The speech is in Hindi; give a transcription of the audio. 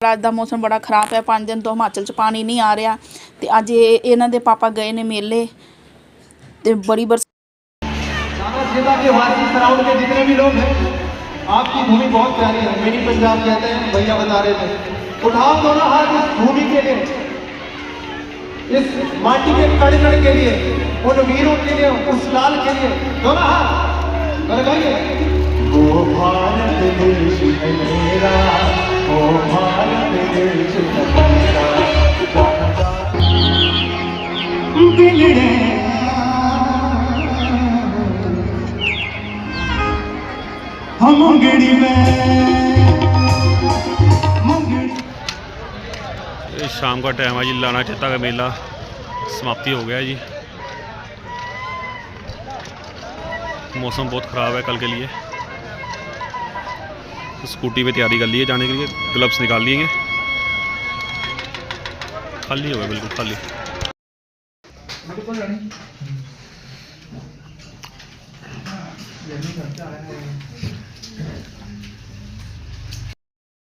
अज का मौसम बड़ा खराब है। 5 दिन तो हिमाचल च पानी नहीं आ रहा। तो अज इन्हों के पापा गए ने मेले तो बड़ी के जितने भी लोग हैं, आपकी भूमि बहुत प्यारी है। मिनी पंजाब कहते हैं, भैया बता रहे थे। उठाओ दोनों हाथ इस भूमि के लिए, इस माटी के कण कण के लिए, उन वीरों के लिए, उस लाल के लिए। दोनों हाथ लगाइए। ओ भारत देश है मेरा, ओ भारत देश है मेरा, बिगड़े हम मुंगड़ी में। शाम का टाइम है जी। लाना चेता का मेला समाप्ति हो गया जी। मौसम बहुत ख़राब है कल के लिए। स्कूटी पे तैयारी कर ली है जाने के लिए। ग्लव्स निकाल लिए। खाली हो गया, बिल्कुल खाली।